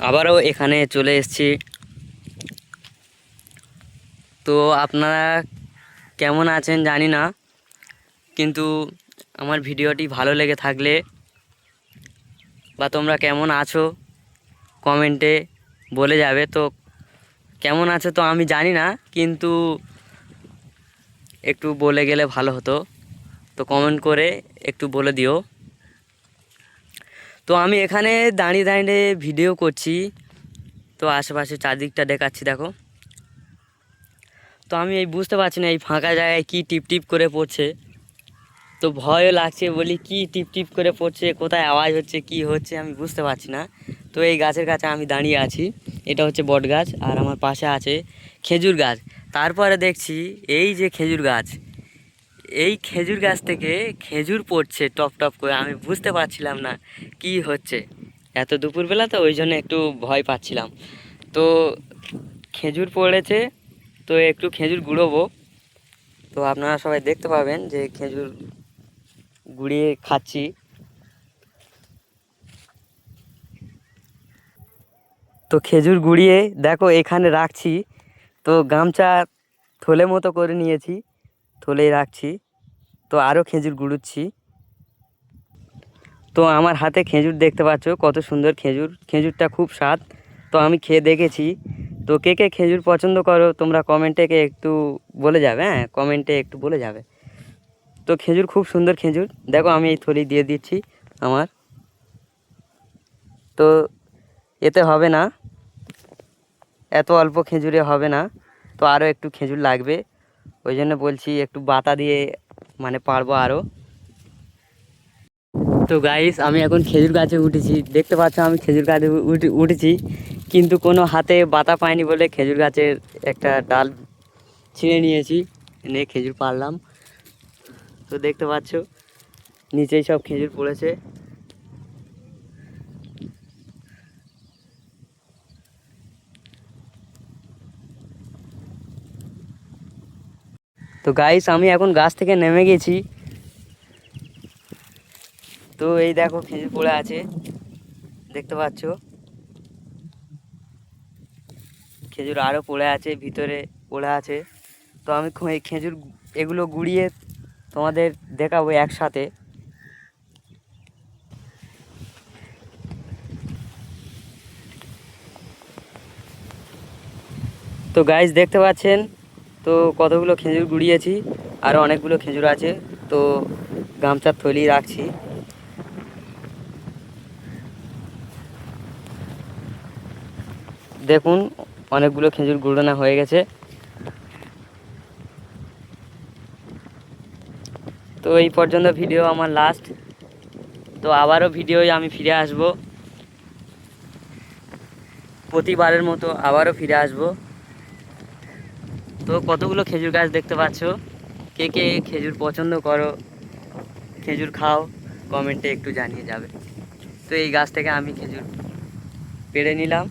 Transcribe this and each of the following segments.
আবারও এখানে চলে এসেছি। তো আপনারা কেমন আছেন জানি না, কিন্তু আমার ভিডিওটি ভালো লেগে থাকলে বা তোমরা কেমন আছো কমেন্টে বলে যাবে। তো কেমন আছো তো আমি জানি না, কিন্তু একটু বলে গেলে ভালো হতো। তো কমেন্ট করে একটু বলে দিও। তো আমি এখানে দাঁড়িয়ে দাঁড়িয়ে ভিডিও করছি, তো আশেপাশে চারদিকটা দেখাচ্ছি দেখো। তো আমি এই বুঝতে পারছি না এই ফাঁকা জায়গায় কি টিপ টিপ করে পড়ছে। তো ভয়ও লাগছে, বলি কি টিপ টিপ করে পড়ছে, কোথায় আওয়াজ হচ্ছে, কি হচ্ছে আমি বুঝতে পারছি না। তো এই গাছের কাছে আমি দাঁড়িয়ে আছি, এটা হচ্ছে বট গাছ, আর আমার পাশে আছে খেজুর গাছ। তারপরে দেখছি এই যে খেজুর গাছ, এই খেজুর গাছ থেকে খেজুর পড়ছে টপ টপ করে। আমি বুঝতে পারছিলাম না কি হচ্ছে, এত দুপুরবেলা তো ওই জন্য একটু ভয় পাচ্ছিলাম। তো খেজুর পড়েছে, তো একটু খেজুর গুঁড়োবো। তো আপনারা সবাই দেখতে পাবেন যে খেজুর গুঁড়িয়ে খাচ্ছি। তো খেজুর গুঁড়িয়ে দেখো এখানে রাখছি, তো গামছা থলে মতো করে নিয়েছি, থলেই রাখছি। তো আরও খেজুর গুঁড়োচ্ছি। তো আমার হাতে খেজুর দেখতে পাচ্ছ, কত সুন্দর খেজুর, খেজুরটা খুব স্বাদ। তো আমি খেয়ে দেখেছি। তো কে কে খেজুর পছন্দ করো তোমরা কমেন্টে একটু বলে যাবে, হ্যাঁ কমেন্টে একটু বলে যাবে। তো খেজুর খুব সুন্দর খেজুর, দেখো আমি এই থলি দিয়ে দিচ্ছি আমার। তো এতে হবে না, এত অল্প খেজুরে হবে না, তো আরও একটু খেজুর লাগবে। ওই জন্য বলছি একটু বাতা দিয়ে মানে পারবো আরও। তো গাইস আমি এখন খেজুর গাছে উঠেছি, দেখতে পাচ্ছ আমি খেজুর গাছে উঠেছি, কিন্তু কোনো হাতে বাতা পাইনি বলে খেজুর গাছের একটা ডাল ছিঁড়ে নিয়েছি, নিয়ে খেজুর পারলাম। তো দেখতে পাচ্ছ নিচেই সব খেজুর পড়েছে। তো গাইস আমি এখন গাছ থেকে নেমে গেছি। তো এই দেখো খেজুর পড়ে আছে, দেখতে পাচ্ছ খেজুর আরও পড়ে আছে, ভিতরে পড়ে আছে। তো আমি এই খেজুর এগুলো গুঁড়িয়ে তোমাদের দেখাবো একসাথে। তো গাইস দেখতে পাচ্ছেন তো কতগুলো খেজুর গুঁড়িয়েছি, আরও অনেকগুলো খেজুর আছে। তো গামছার থলি রাখছি। দেখুন অনেকগুলো খেজুর গুঁড়ানো হয়ে গেছে। তো এই পর্যন্ত ভিডিও আমার লাস্ট। তো আবারও ভিডিওয় আমি ফিরে আসব, প্রতিবারের মতো আবারও ফিরে আসব। তো কতগুলো খেজুর গাছ দেখতে পাচ্ছ, কে কে খেজুর পছন্দ করো, খেজুর খাও, কমেন্টে একটু জানিয়ে যাবে। তো এই গাছ থেকে আমি খেজুর পেড়ে নিলাম।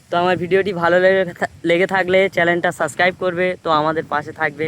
তো আমার ভিডিওটি ভালো লেগে থাকলে চ্যানেলটা সাবস্ক্রাইব করবে, তো আমাদের পাশে থাকবে।